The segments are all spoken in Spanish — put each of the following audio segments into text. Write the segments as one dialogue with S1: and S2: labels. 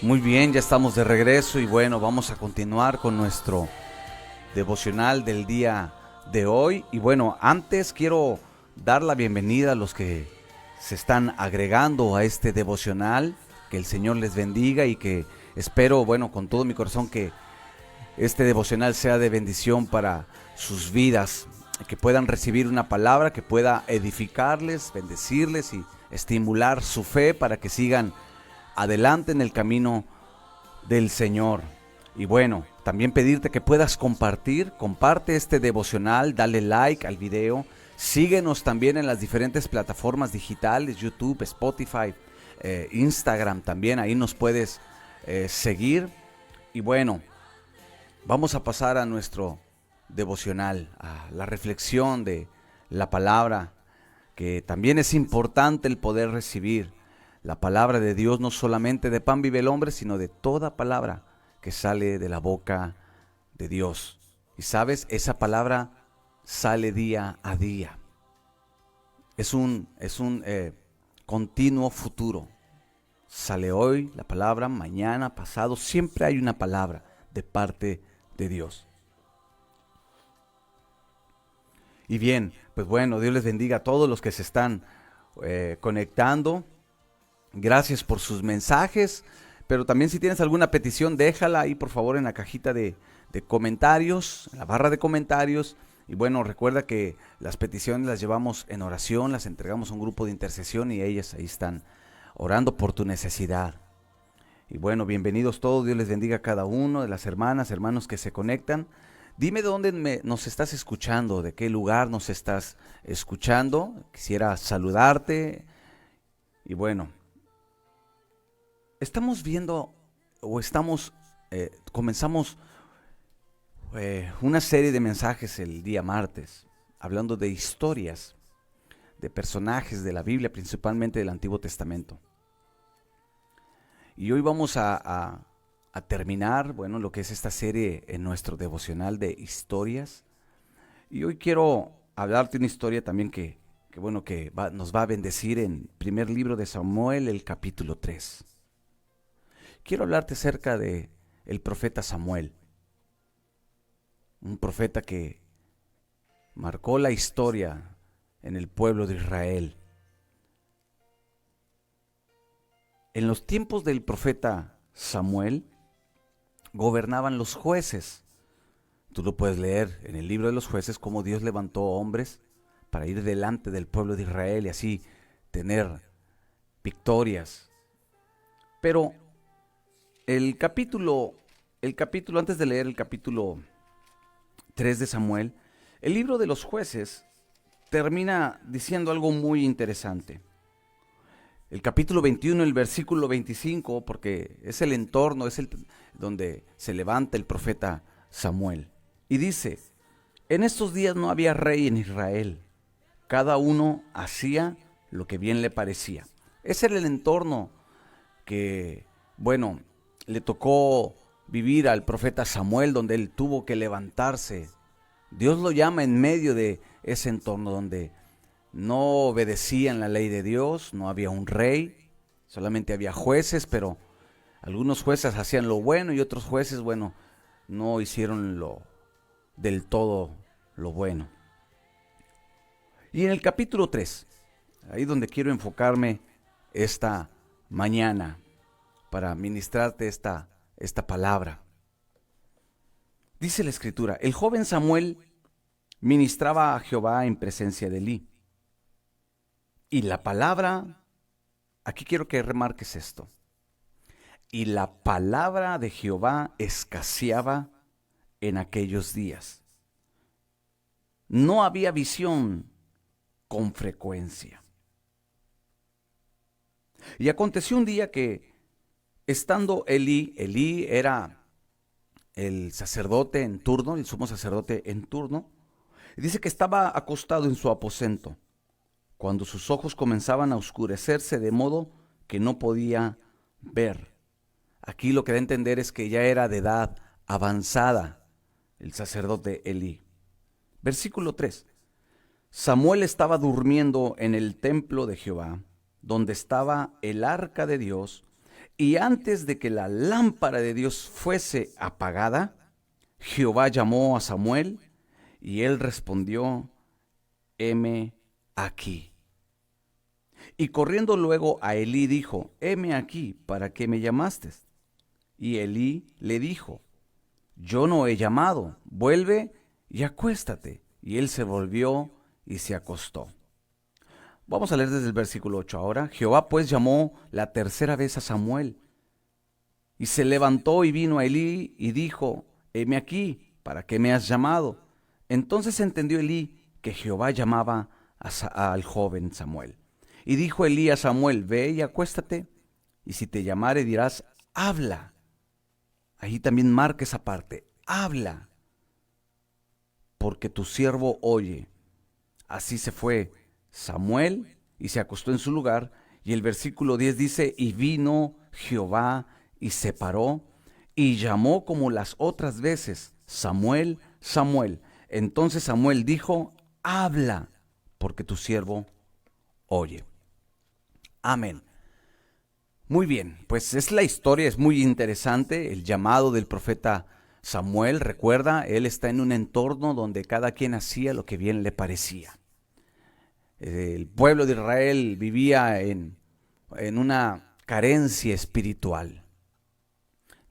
S1: Muy bien, ya estamos de regreso y bueno, vamos a continuar con nuestro devocional del día de hoy. Y bueno, antes quiero dar la bienvenida a los que se están agregando a este devocional. Que el Señor les bendiga y que espero, bueno, con todo mi corazón que este devocional sea de bendición para sus vidas, que puedan recibir una palabra que pueda edificarles, bendecirles y estimular su fe para que sigan adelante en el camino del Señor. Y bueno, también pedirte que puedas comparte este devocional, dale like al video, síguenos también en las diferentes plataformas digitales, YouTube, Spotify, Instagram también, ahí nos puedes seguir. Y bueno, vamos a pasar a nuestro devocional, a la reflexión de la palabra, que también es importante el poder recibir la palabra de Dios, no solamente de pan vive el hombre, sino de toda palabra que sale de la boca de Dios. Y sabes, esa palabra sale día a día. Es un continuo futuro. Sale hoy la palabra, mañana, pasado, siempre hay una palabra de parte de Dios. Y bien, pues bueno, Dios les bendiga a todos los que se están conectando. Gracias por sus mensajes, pero también si tienes alguna petición, déjala ahí por favor en la cajita de comentarios, en la barra de comentarios. Y bueno, recuerda que las peticiones las llevamos en oración, las entregamos a un grupo de intercesión y ellas ahí están orando por tu necesidad. Y bueno, bienvenidos todos, Dios les bendiga a cada uno de las hermanas, hermanos que se conectan. Dime de dónde nos estás escuchando, de qué lugar nos estás escuchando. Quisiera saludarte. Y bueno, estamos viendo comenzamos una serie de mensajes el día martes, hablando de historias, de personajes de la Biblia, principalmente del Antiguo Testamento. Y hoy vamos a terminar, bueno, lo que es esta serie en nuestro devocional de historias. Y hoy quiero hablarte una historia también que nos va a bendecir en primer libro de Samuel, el capítulo 3. Quiero hablarte acerca de el profeta Samuel, un profeta que marcó la historia en el pueblo de Israel. En los tiempos del profeta Samuel gobernaban los jueces. Tú lo puedes leer en el libro de los jueces cómo Dios levantó hombres para ir delante del pueblo de Israel y así tener victorias. Pero el capítulo, antes de leer el capítulo 3 de Samuel, el libro de los jueces termina diciendo algo muy interesante. El capítulo 21, el versículo 25, porque es el entorno, donde se levanta el profeta Samuel. Y dice, en estos días no había rey en Israel, cada uno hacía lo que bien le parecía. Ese era el entorno que, bueno, le tocó vivir al profeta Samuel, donde él tuvo que levantarse. Dios lo llama en medio de ese entorno donde no obedecían la ley de Dios, no había un rey, solamente había jueces, pero algunos jueces hacían lo bueno y otros jueces, bueno, no hicieron del todo lo bueno. Y en el capítulo 3, ahí donde quiero enfocarme esta mañana para ministrarte esta palabra. Dice la Escritura, el joven Samuel ministraba a Jehová en presencia de Elí. Y la palabra, aquí quiero que remarques esto, y la palabra de Jehová escaseaba en aquellos días. No había visión con frecuencia. Y aconteció un día que, estando Elí era el sacerdote en turno, el sumo sacerdote en turno, dice que estaba acostado en su aposento, cuando sus ojos comenzaban a oscurecerse de modo que no podía ver. Aquí lo que da a entender es que ya era de edad avanzada el sacerdote Elí. Versículo 3. Samuel estaba durmiendo en el templo de Jehová, donde estaba el arca de Dios, Y antes de que la lámpara de Dios fuese apagada, Jehová llamó a Samuel y él respondió: heme aquí. Y corriendo luego a Elí dijo: heme aquí, ¿para qué me llamaste? Y Elí le dijo: yo no he llamado, vuelve y acuéstate. Y él se volvió y se acostó. Vamos a leer desde el versículo 8 ahora. Jehová pues llamó la tercera vez a Samuel. Y se levantó y vino a Elí y dijo: heme aquí, ¿para qué me has llamado? Entonces entendió Elí que Jehová llamaba al joven Samuel. Y dijo Elí a Samuel: ve y acuéstate, y si te llamare dirás: habla. Ahí también marca esa parte: habla, porque tu siervo oye. Así se fue Samuel y se acostó en su lugar. Y el versículo 10 dice: y vino Jehová y se paró y llamó como las otras veces: Samuel, Samuel. Entonces Samuel dijo: habla, porque tu siervo oye. Amén. Muy bien, pues es la historia, es muy interesante, el llamado del profeta Samuel. Recuerda, él está en un entorno donde cada quien hacía lo que bien le parecía. El pueblo de Israel vivía en una carencia espiritual.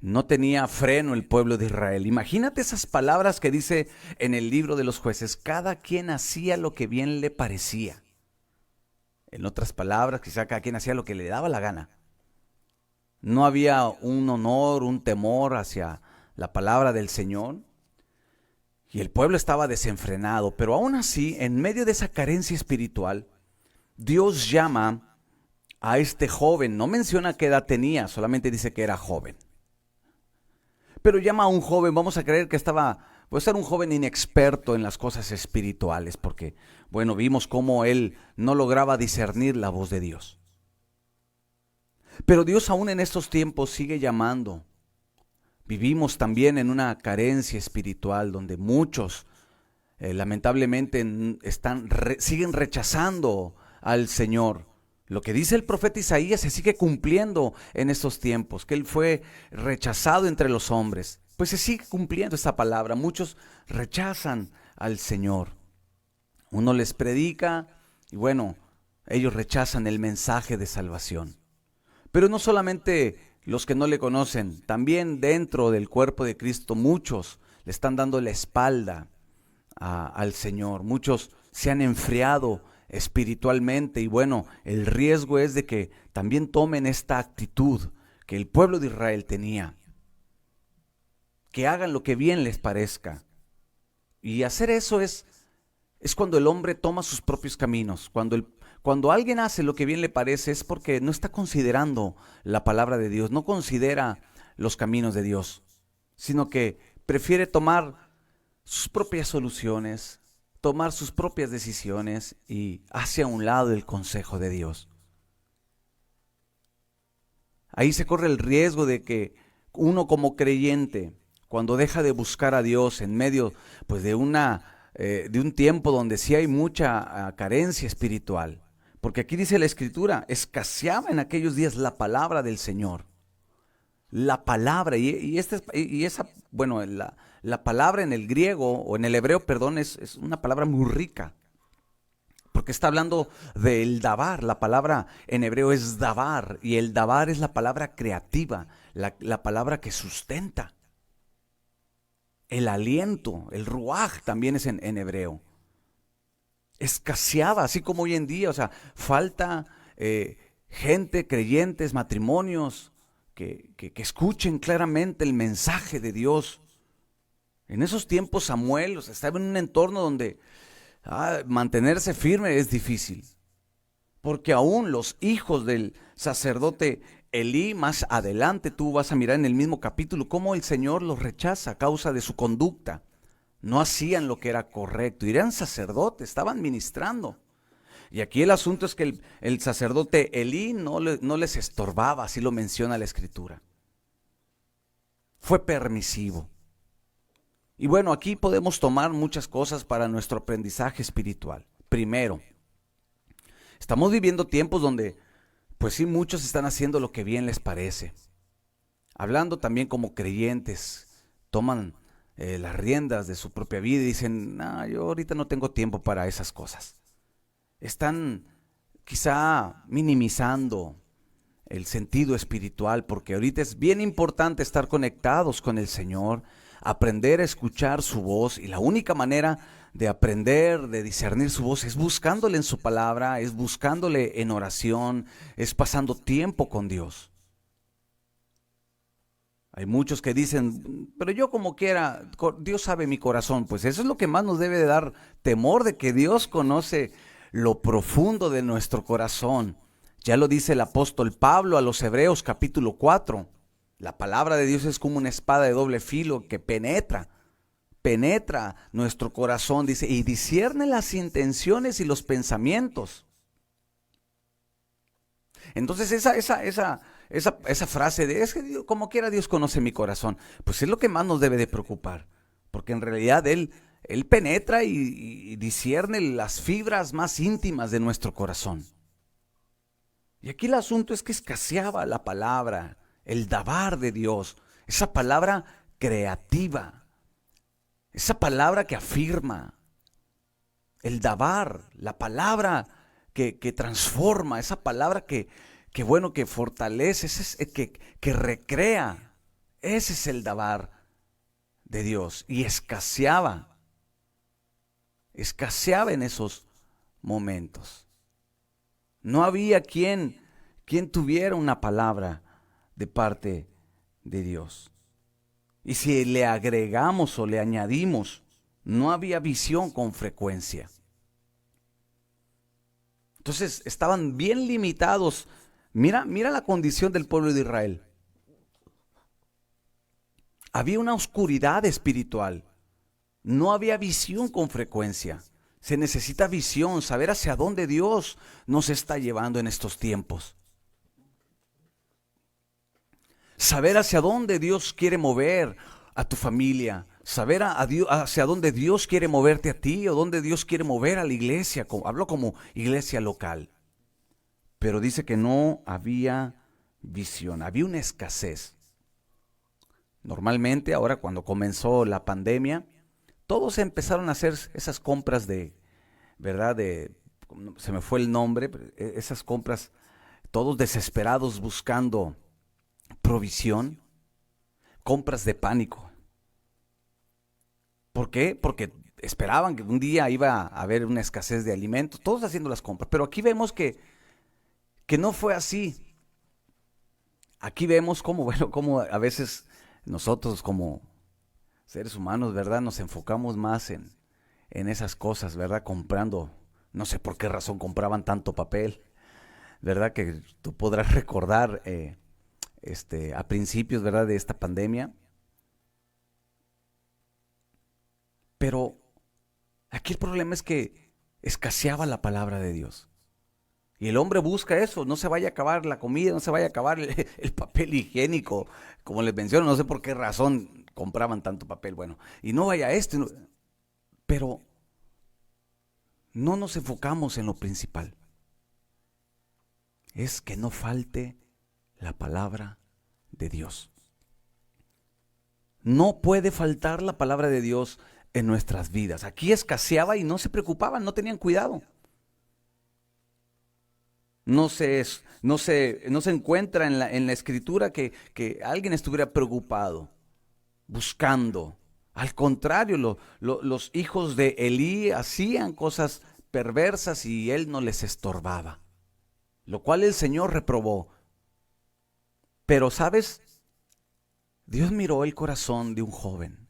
S1: No tenía freno el pueblo de Israel. Imagínate esas palabras que dice en el libro de los Jueces: cada quien hacía lo que bien le parecía. En otras palabras, quizá cada quien hacía lo que le daba la gana. No había un honor, un temor hacia la palabra del Señor. Y el pueblo estaba desenfrenado, pero aún así, en medio de esa carencia espiritual, Dios llama a este joven. No menciona qué edad tenía, solamente dice que era joven. Pero llama a un joven, vamos a creer que pues era un joven inexperto en las cosas espirituales, porque, bueno, vimos cómo él no lograba discernir la voz de Dios. Pero Dios aún en estos tiempos sigue llamando. Vivimos también en una carencia espiritual donde muchos lamentablemente siguen rechazando al Señor. Lo que dice el profeta Isaías se sigue cumpliendo en estos tiempos, que Él fue rechazado entre los hombres. Pues se sigue cumpliendo esta palabra. Muchos rechazan al Señor. Uno les predica y bueno, ellos rechazan el mensaje de salvación. Pero no solamente los que no le conocen, también dentro del cuerpo de Cristo muchos le están dando la espalda al Señor. Muchos se han enfriado espiritualmente y bueno, el riesgo es de que también tomen esta actitud que el pueblo de Israel tenía. Que hagan lo que bien les parezca. Y hacer eso es cuando el hombre toma sus propios caminos. Cuando alguien hace lo que bien le parece es porque no está considerando la palabra de Dios, no considera los caminos de Dios, sino que prefiere tomar sus propias soluciones, tomar sus propias decisiones y hace a un lado el consejo de Dios. Ahí se corre el riesgo de que uno como creyente, cuando deja de buscar a Dios en medio pues de un tiempo donde sí hay mucha carencia espiritual, porque aquí dice la Escritura: escaseaba en aquellos días la palabra del Señor. La palabra, la palabra en el griego, o en el hebreo, perdón, es una palabra muy rica. Porque está hablando del dabar. La palabra en hebreo es dabar, y el dabar es la palabra creativa, la palabra que sustenta. El aliento, el ruaj también es en hebreo. Escaseaba, así como hoy en día, o sea, falta gente, creyentes, matrimonios que escuchen claramente el mensaje de Dios. En esos tiempos Samuel, o sea, estaba en un entorno donde mantenerse firme es difícil, porque aún los hijos del sacerdote Elí, más adelante tú vas a mirar en el mismo capítulo cómo el Señor los rechaza a causa de su conducta. No hacían lo que era correcto, eran sacerdotes, estaban ministrando. Y aquí el asunto es que el sacerdote Elí no les estorbaba, así lo menciona la Escritura. Fue permisivo. Y bueno, aquí podemos tomar muchas cosas para nuestro aprendizaje espiritual. Primero, estamos viviendo tiempos donde Pues sí, muchos están haciendo lo que bien les parece. Hablando también como creyentes, toman las riendas de su propia vida y dicen, no, yo ahorita no tengo tiempo para esas cosas. Están quizá minimizando el sentido espiritual, porque ahorita es bien importante estar conectados con el Señor, aprender a escuchar su voz, y la única manera de aprender, de discernir su voz es buscándole en su palabra, es buscándole en oración, es pasando tiempo con Dios. Hay muchos que dicen, pero yo como quiera, Dios sabe mi corazón. Pues eso es lo que más nos debe de dar temor, de que Dios conoce lo profundo de nuestro corazón. Ya lo dice el apóstol Pablo a los Hebreos capítulo 4. La palabra de Dios es como una espada de doble filo que penetra nuestro corazón, dice, y discierne las intenciones y los pensamientos. Entonces esa frase de, es que Dios, como quiera Dios conoce mi corazón, pues es lo que más nos debe de preocupar, porque en realidad Él penetra y discierne las fibras más íntimas de nuestro corazón. Y aquí el asunto es que escaseaba la palabra, el dabar de Dios, esa palabra creativa, esa palabra que afirma, el dabar, la palabra que transforma, esa palabra que fortalece, que recrea. Ese es el dabar de Dios. Y escaseaba en esos momentos. No había quien tuviera una palabra de parte de Dios. Y si le agregamos o le añadimos, no había visión con frecuencia. Entonces estaban bien limitados. Mira la condición del pueblo de Israel. Había una oscuridad espiritual. No había visión con frecuencia. Se necesita visión, saber hacia dónde Dios nos está llevando en estos tiempos. Saber hacia dónde Dios quiere mover a tu familia. Saber hacia dónde Dios quiere moverte a ti o dónde Dios quiere mover a la iglesia. Hablo como iglesia local. Pero dice que no había visión, había una escasez. Normalmente ahora cuando comenzó la pandemia, todos empezaron a hacer esas compras ¿verdad? Se me fue el nombre, esas compras, todos desesperados buscando provisión, compras de pánico. ¿Por qué? Porque esperaban que un día iba a haber una escasez de alimentos, todos haciendo las compras. Pero aquí vemos que no fue así. Aquí vemos cómo a veces nosotros como seres humanos, ¿verdad? Nos enfocamos más en esas cosas, ¿verdad? Comprando, no sé por qué razón compraban tanto papel, ¿verdad? Que tú podrás recordar a principios, ¿verdad? De esta pandemia. Pero aquí el problema es que escaseaba la palabra de Dios. Y el hombre busca eso, no se vaya a acabar la comida, no se vaya a acabar el papel higiénico, como les menciono, no sé por qué razón compraban tanto papel, bueno, y no vaya esto, pero no nos enfocamos en lo principal. Es que no falte la palabra de Dios. No puede faltar la palabra de Dios en nuestras vidas. Aquí escaseaba y no se preocupaban, no tenían cuidado. No se encuentra en la escritura que alguien estuviera preocupado, buscando. Al contrario, los hijos de Elí hacían cosas perversas y él no les estorbaba, lo cual el Señor reprobó. Pero, ¿sabes? Dios miró el corazón de un joven.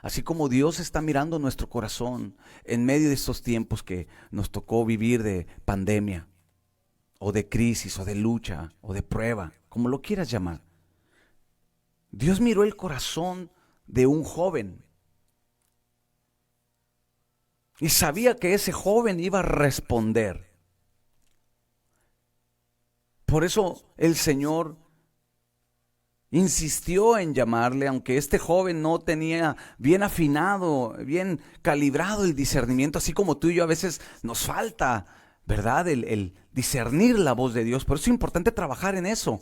S1: Así como Dios está mirando nuestro corazón en medio de estos tiempos que nos tocó vivir de pandemia, o de crisis, o de lucha, o de prueba, como lo quieras llamar. Dios miró el corazón de un joven y sabía que ese joven iba a responder. Por eso el Señor insistió en llamarle, aunque este joven no tenía bien afinado, bien calibrado el discernimiento, así como tú y yo a veces nos falta ¿verdad? El discernir la voz de Dios. Por eso es importante trabajar en eso,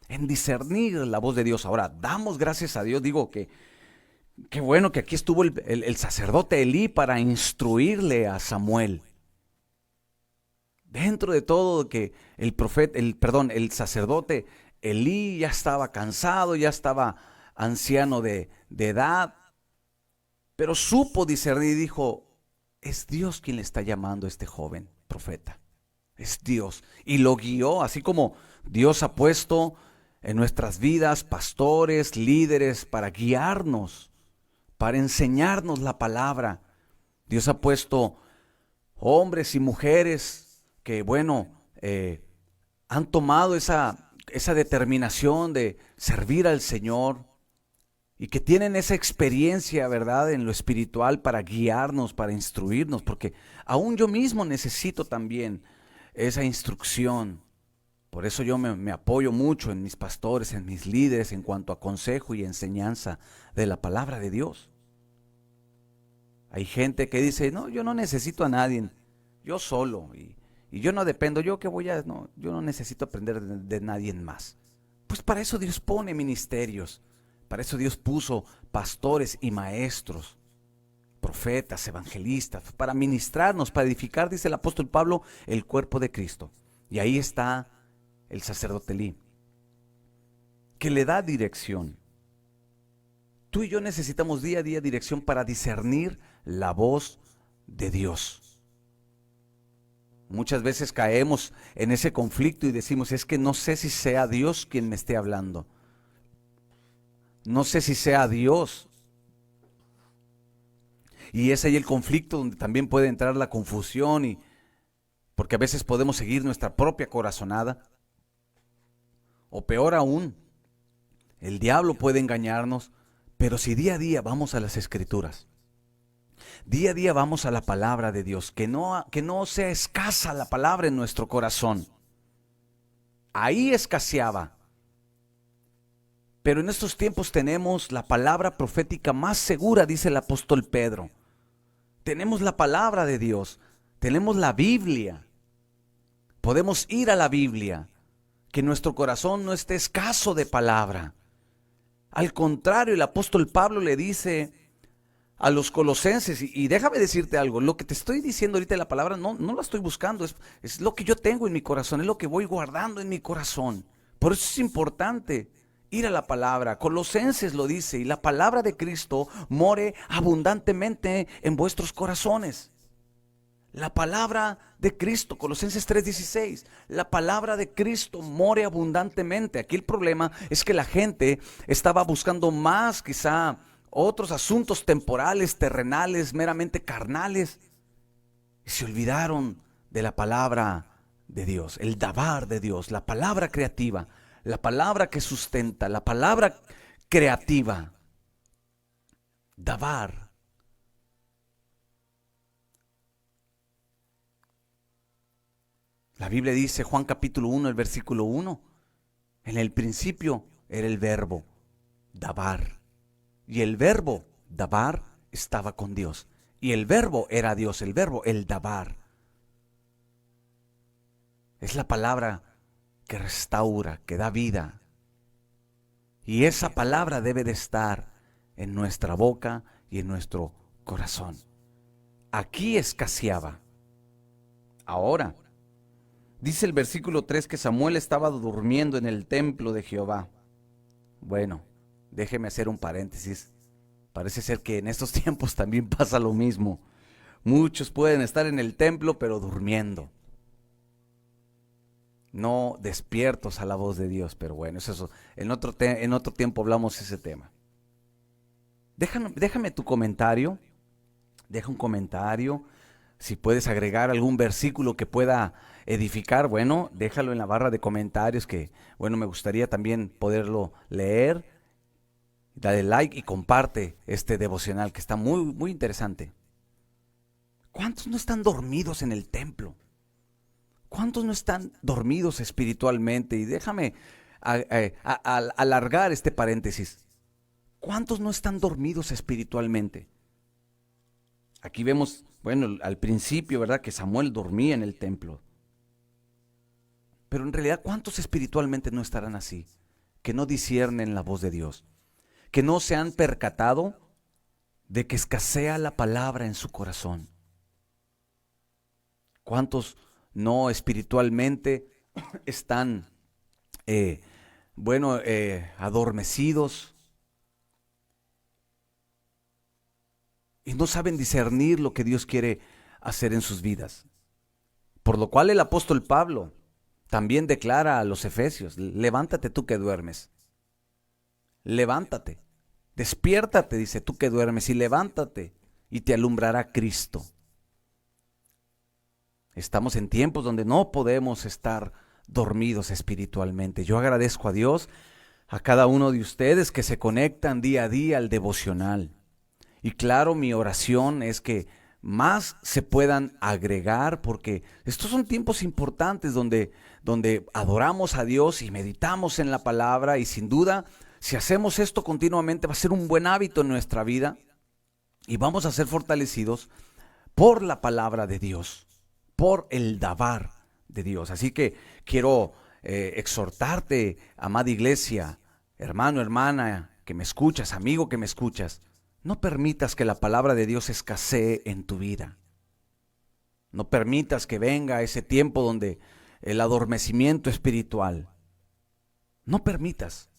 S1: en discernir la voz de Dios. Ahora, damos gracias a Dios, digo que qué bueno que aquí estuvo el sacerdote Elí para instruirle a Samuel. Dentro de todo que el sacerdote Elí ya estaba cansado, ya estaba anciano de edad, pero supo discernir y dijo, es Dios quien le está llamando a este joven profeta. Es Dios. Y lo guió, así como Dios ha puesto en nuestras vidas pastores, líderes, para guiarnos, para enseñarnos la palabra. Dios ha puesto hombres y mujeres que, han tomado esa determinación de servir al Señor y que tienen esa experiencia, ¿verdad?, en lo espiritual para guiarnos, para instruirnos, porque aún yo mismo necesito también esa instrucción. Por eso yo me apoyo mucho en mis pastores, en mis líderes en cuanto a consejo y enseñanza de la palabra de Dios. Hay gente que dice, no, yo no necesito a nadie, yo solo, y yo no dependo, yo no necesito aprender de nadie más. Pues para eso Dios pone ministerios, para eso Dios puso pastores y maestros, profetas, evangelistas, para ministrarnos, para edificar, dice el apóstol Pablo, el cuerpo de Cristo. Y ahí está el sacerdote Elí, que le da dirección. Tú y yo necesitamos día a día dirección para discernir la voz de Dios. Muchas veces caemos en ese conflicto y decimos, es que no sé si sea Dios quien me esté hablando. No sé si sea Dios. Y es ahí el conflicto donde también puede entrar la confusión, porque a veces podemos seguir nuestra propia corazonada. O peor aún, el diablo puede engañarnos, pero si día a día vamos a las Escrituras, día a día vamos a la palabra de Dios, que no sea escasa la palabra en nuestro corazón. Ahí escaseaba. Pero en estos tiempos tenemos la palabra profética más segura, dice el apóstol Pedro. Tenemos la palabra de Dios, tenemos la Biblia. Podemos ir a la Biblia, que nuestro corazón no esté escaso de palabra. Al contrario, el apóstol Pablo le dice a los colosenses, y déjame decirte algo, lo que te estoy diciendo ahorita de la palabra no la estoy buscando, es lo que yo tengo en mi corazón, es lo que voy guardando en mi corazón. Por eso es importante ir a la palabra. Colosenses lo dice, y la palabra de Cristo more abundantemente en vuestros corazones. La palabra de Cristo, Colosenses 3:16, la palabra de Cristo more abundantemente. Aquí el problema es que la gente estaba buscando más, quizá, otros asuntos temporales, terrenales, meramente carnales, y se olvidaron de la palabra de Dios, el dabar de Dios, la palabra creativa, la palabra que sustenta, la palabra creativa. Dabar. La Biblia dice, Juan capítulo 1, el versículo 1, en el principio era el verbo, dabar. Y el verbo, dabar, estaba con Dios. Y el verbo era Dios, el verbo, el dabar. Es la palabra que restaura, que da vida. Y esa palabra debe de estar en nuestra boca y en nuestro corazón. Aquí escaseaba. Ahora, dice el versículo 3 que Samuel estaba durmiendo en el templo de Jehová. Bueno, déjeme hacer un paréntesis. Parece ser que en estos tiempos también pasa lo mismo. Muchos pueden estar en el templo pero durmiendo, no despiertos a la voz de Dios. Pero bueno, es eso. En otro tiempo hablamos ese tema. Déjame tu comentario. Deja un comentario. Si puedes agregar algún versículo que pueda edificar, bueno, déjalo en la barra de comentarios, que bueno, me gustaría también poderlo leer. Dale like y comparte este devocional que está muy, muy interesante. ¿Cuántos no están dormidos en el templo? ¿Cuántos no están dormidos espiritualmente? Y déjame alargar este paréntesis. ¿Cuántos no están dormidos espiritualmente? Aquí vemos, bueno, al principio, ¿verdad?, que Samuel dormía en el templo. Pero en realidad, ¿cuántos espiritualmente no estarán así? Que no disciernen la voz de Dios, que no se han percatado de que escasea la palabra en su corazón. ¿Cuántos no espiritualmente están, adormecidos y no saben discernir lo que Dios quiere hacer en sus vidas? Por lo cual el apóstol Pablo también declara a los efesios: levántate tú que duermes. Levántate, despiértate, dice, tú que duermes, y levántate y te alumbrará Cristo. Estamos en tiempos donde no podemos estar dormidos espiritualmente. Yo agradezco a Dios, a cada uno de ustedes que se conectan día a día al devocional. Y claro, mi oración es que más se puedan agregar, porque estos son tiempos importantes donde adoramos a Dios y meditamos en la palabra, y sin duda, si hacemos esto continuamente, va a ser un buen hábito en nuestra vida y vamos a ser fortalecidos por la palabra de Dios, por el dabar de Dios. Así que quiero exhortarte, amada iglesia, hermano, hermana, que me escuchas, amigo que me escuchas, no permitas que la palabra de Dios escasee en tu vida. No permitas que venga ese tiempo donde el adormecimiento espiritual. No permitas,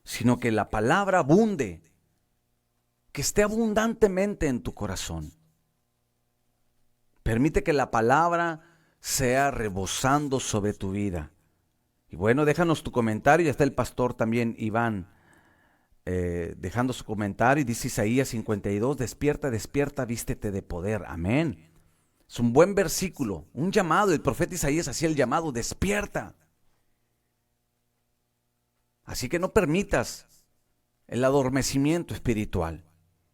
S1: sino que la palabra abunde, que esté abundantemente en tu corazón. Permite que la palabra sea rebosando sobre tu vida. Y bueno, déjanos tu comentario. Ya está el pastor también, Iván, dejando su comentario. Y dice Isaías 52, despierta, despierta, vístete de poder. Amén. Es un buen versículo, un llamado. El profeta Isaías hacía el llamado: despierta. Así que no permitas el adormecimiento espiritual.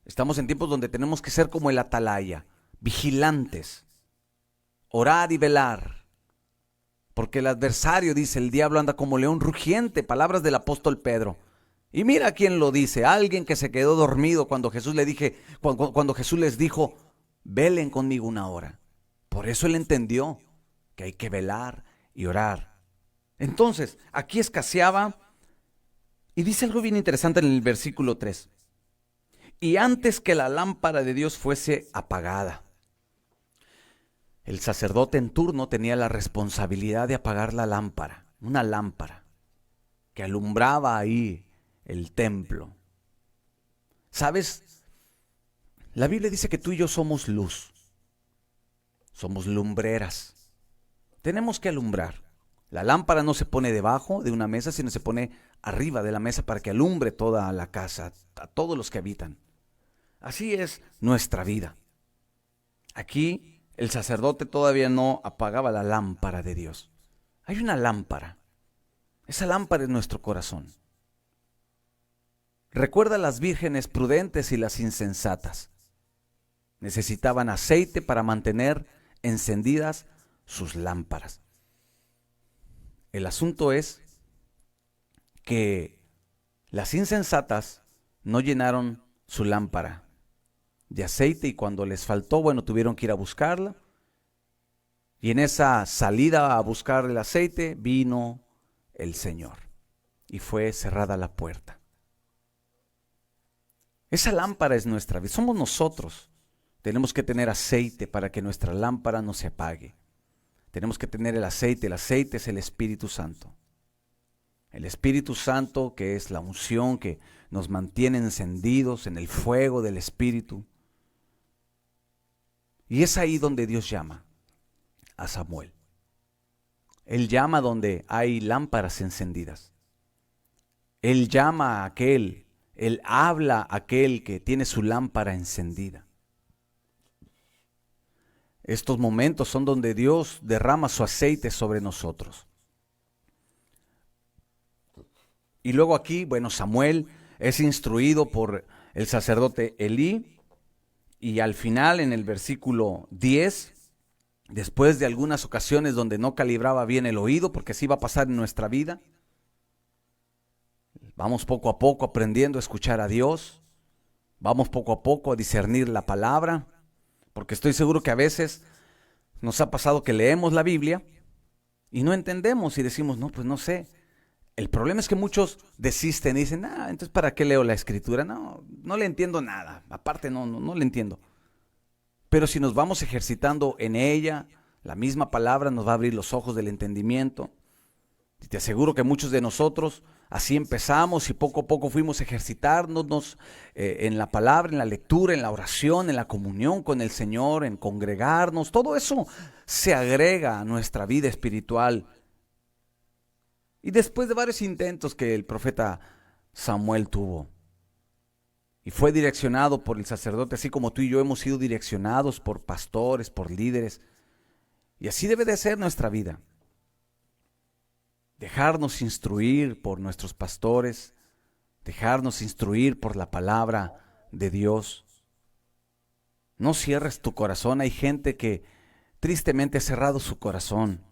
S1: Estamos en tiempos donde tenemos que ser como el atalaya, vigilantes, orar y velar, porque el adversario, dice, el diablo anda como león rugiente, palabras del apóstol Pedro. Y mira quién lo dice: alguien que se quedó dormido cuando Jesús cuando Jesús les dijo: velen conmigo una hora. Por eso él entendió que hay que velar y orar. Entonces, aquí escaseaba, y dice algo bien interesante en el versículo 3. Y antes que la lámpara de Dios fuese apagada. El sacerdote en turno tenía la responsabilidad de apagar la lámpara, una lámpara que alumbraba ahí el templo. ¿Sabes? La Biblia dice que tú y yo somos luz, somos lumbreras. Tenemos que alumbrar. La lámpara no se pone debajo de una mesa, sino se pone arriba de la mesa para que alumbre toda la casa, a todos los que habitan. Así es nuestra vida. Aquí el sacerdote todavía no apagaba la lámpara de Dios. Hay una lámpara. Esa lámpara es nuestro corazón. Recuerda a las vírgenes prudentes y las insensatas. Necesitaban aceite para mantener encendidas sus lámparas. El asunto es que las insensatas no llenaron su lámpara de aceite, y cuando les faltó, tuvieron que ir a buscarla. Y en esa salida a buscar el aceite vino el Señor y fue cerrada la puerta. Esa lámpara es nuestra vida, somos nosotros. Tenemos que tener aceite para que nuestra lámpara no se apague. Tenemos que tener el aceite es el Espíritu Santo. El Espíritu Santo, que es la unción que nos mantiene encendidos en el fuego del Espíritu. Y es ahí donde Dios llama a Samuel. Él llama donde hay lámparas encendidas. Él llama a aquel, él habla a aquel que tiene su lámpara encendida. Estos momentos son donde Dios derrama su aceite sobre nosotros. Y luego aquí, Samuel es instruido por el sacerdote Elí. Y al final, en el versículo 10, después de algunas ocasiones donde no calibraba bien el oído, porque así va a pasar en nuestra vida, vamos poco a poco aprendiendo a escuchar a Dios, vamos poco a poco a discernir la palabra, porque estoy seguro que a veces nos ha pasado que leemos la Biblia Y no entendemos y decimos, no, pues no sé. El problema es que muchos desisten y dicen, entonces ¿para qué leo la escritura? No, no le entiendo nada. Aparte no le entiendo. Pero si nos vamos ejercitando en ella, la misma palabra nos va a abrir los ojos del entendimiento. Y te aseguro que muchos de nosotros así empezamos y poco a poco fuimos ejercitándonos en la palabra, en la lectura, en la oración, en la comunión con el Señor, en congregarnos. Todo eso se agrega a nuestra vida espiritual. Y después de varios intentos que el profeta Samuel tuvo, y fue direccionado por el sacerdote, así como tú y yo hemos sido direccionados por pastores, por líderes, y así debe de ser nuestra vida. Dejarnos instruir por nuestros pastores, dejarnos instruir por la palabra de Dios. No cierres tu corazón. Hay gente que tristemente ha cerrado su corazón.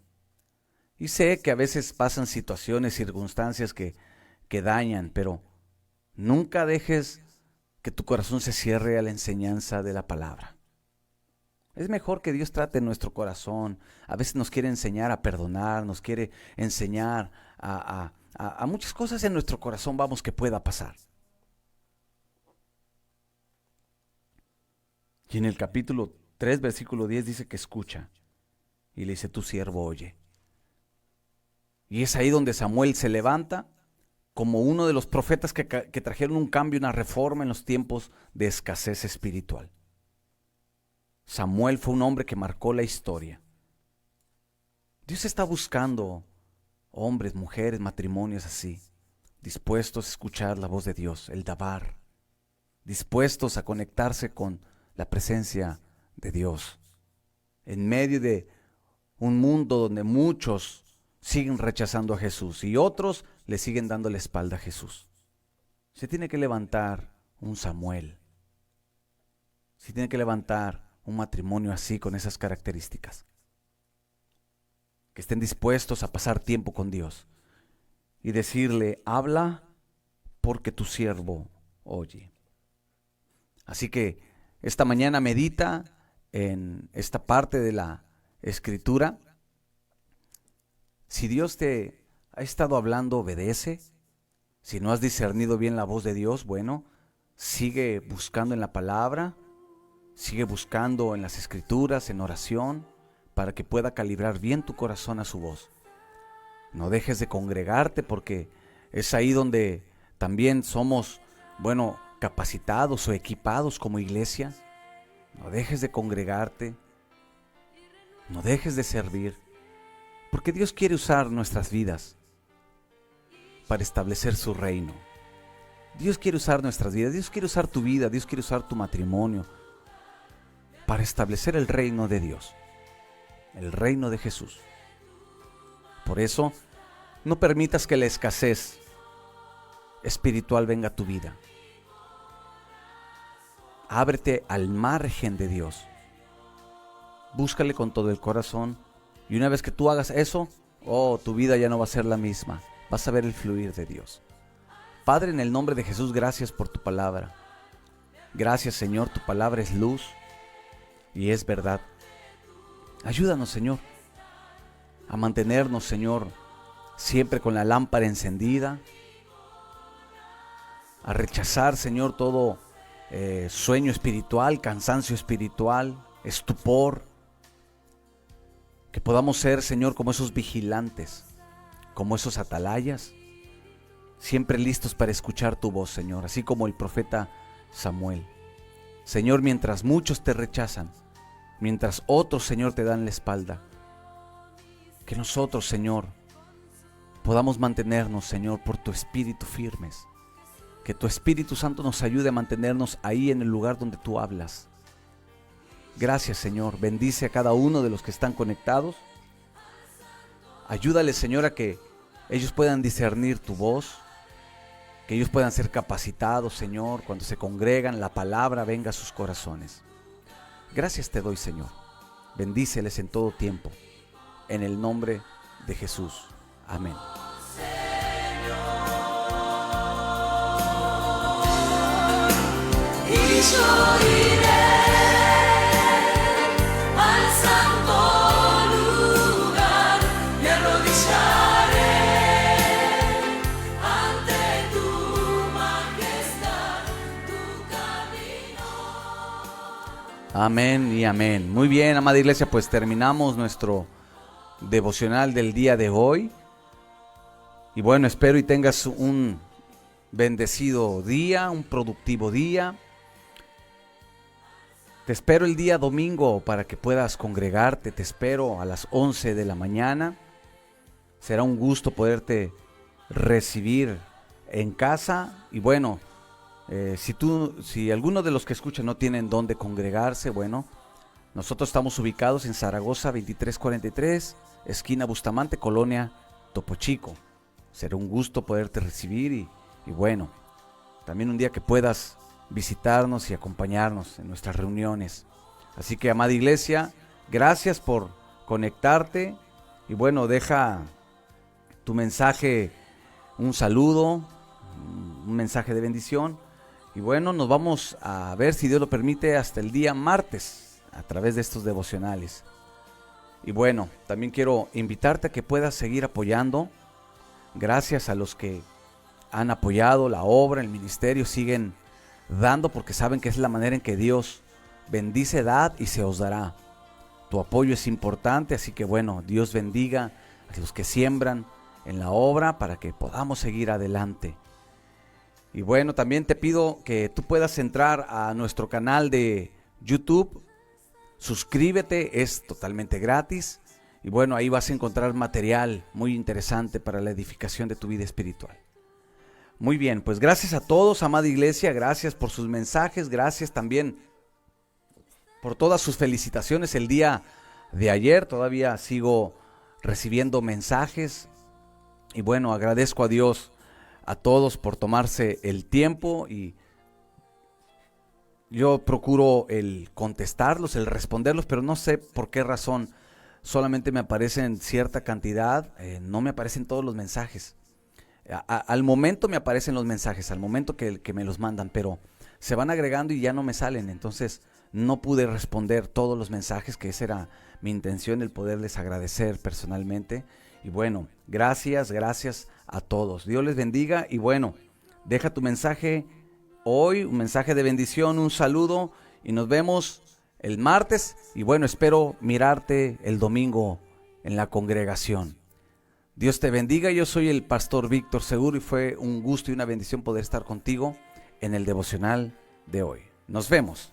S1: Y sé que a veces pasan situaciones, circunstancias que dañan, pero nunca dejes que tu corazón se cierre a la enseñanza de la palabra. Es mejor que Dios trate nuestro corazón. A veces nos quiere enseñar a perdonar, nos quiere enseñar a muchas cosas en nuestro corazón, vamos, que pueda pasar. Y en el capítulo 3, versículo 10 dice que escucha. Y le dice, tu siervo oye. Y es ahí donde Samuel se levanta como uno de los profetas que trajeron un cambio, una reforma en los tiempos de escasez espiritual. Samuel fue un hombre que marcó la historia. Dios está buscando hombres, mujeres, matrimonios así, dispuestos a escuchar la voz de Dios, el dabar, dispuestos a conectarse con la presencia de Dios. En medio de un mundo donde muchos siguen rechazando a Jesús y otros le siguen dando la espalda a Jesús. Se tiene que levantar un Samuel. Se tiene que levantar un matrimonio así, con esas características. Que estén dispuestos a pasar tiempo con Dios y decirle, habla porque tu siervo oye. Así que esta mañana medita en esta parte de la Escritura. Si Dios te ha estado hablando, obedece. Si no has discernido bien la voz de Dios, bueno, sigue buscando en la palabra, sigue buscando en las Escrituras, en oración, para que pueda calibrar bien tu corazón a su voz. No dejes de congregarte, porque es ahí donde también somos, capacitados o equipados como iglesia. No dejes de congregarte, no dejes de servir, porque Dios quiere usar nuestras vidas para establecer su reino. Dios quiere usar nuestras vidas, Dios quiere usar tu vida, Dios quiere usar tu matrimonio para establecer el reino de Dios, el reino de Jesús. Por eso, no permitas que la escasez espiritual venga a tu vida. Ábrete al margen de Dios. Búscale con todo el corazón. Y una vez que tú hagas eso, tu vida ya no va a ser la misma. Vas a ver el fluir de Dios. Padre, en el nombre de Jesús, gracias por tu palabra. Gracias, Señor, tu palabra es luz y es verdad. Ayúdanos, Señor, a mantenernos, Señor, siempre con la lámpara encendida, a rechazar, Señor, todo sueño espiritual, cansancio espiritual, estupor. Que podamos ser, Señor, como esos vigilantes, como esos atalayas, siempre listos para escuchar tu voz, Señor, así como el profeta Samuel. Señor, mientras muchos te rechazan, mientras otros, Señor, te dan la espalda, que nosotros, Señor, podamos mantenernos, Señor, por tu Espíritu firmes. Que tu Espíritu Santo nos ayude a mantenernos ahí en el lugar donde tú hablas. Gracias, Señor. Bendice a cada uno de los que están conectados. Ayúdales, Señor, a que ellos puedan discernir tu voz, que ellos puedan ser capacitados, Señor, cuando se congregan, la palabra venga a sus corazones. Gracias te doy, Señor. Bendíceles en todo tiempo. En el nombre de Jesús. Amén.
S2: Yo iré al santo lugar y
S1: Amén y amén. Muy bien, amada iglesia, pues terminamos nuestro devocional del día de hoy. Y bueno, espero y tengas un bendecido día, un productivo día. Te espero el día domingo para que puedas congregarte. Te espero a las 11 de la mañana. Será un gusto poderte recibir en casa. Y bueno, si alguno de los que escuchan no tienen dónde congregarse, bueno, nosotros estamos ubicados en Zaragoza 2343, esquina Bustamante, colonia Topo Chico. Será un gusto poderte recibir y bueno, también un día que puedas visitarnos y acompañarnos en nuestras reuniones. Así que, amada iglesia, gracias por conectarte y bueno, deja tu mensaje, un saludo, un mensaje de bendición. Y bueno, nos vamos a ver, si Dios lo permite, hasta el día martes a través de estos devocionales. Y bueno, también quiero invitarte a que puedas seguir apoyando. Gracias a los que han apoyado la obra, el ministerio, siguen dando porque saben que es la manera en que Dios bendice, dad y se os dará. Tu apoyo es importante, así que bueno, Dios bendiga a los que siembran en la obra para que podamos seguir adelante. Y bueno, también te pido que tú puedas entrar a nuestro canal de YouTube. Suscríbete, es totalmente gratis. Y bueno, ahí vas a encontrar material muy interesante para la edificación de tu vida espiritual. Muy bien, pues gracias a todos, amada iglesia, gracias por sus mensajes, gracias también por todas sus felicitaciones el día de ayer. Todavía sigo recibiendo mensajes y bueno, agradezco a Dios, a todos por tomarse el tiempo y yo procuro el contestarlos, el responderlos, pero no sé por qué razón solamente me aparecen cierta cantidad, no me aparecen todos los mensajes. Al momento me aparecen los mensajes, al momento que me los mandan, pero se van agregando y ya no me salen, entonces no pude responder todos los mensajes, que esa era mi intención, el poderles agradecer personalmente. Y bueno, gracias a todos. Dios les bendiga y bueno, deja tu mensaje hoy, un mensaje de bendición, un saludo y nos vemos el martes. Y bueno, espero mirarte el domingo en la congregación. Dios te bendiga, yo soy el pastor Víctor Seguro y fue un gusto y una bendición poder estar contigo en el devocional de hoy. Nos vemos.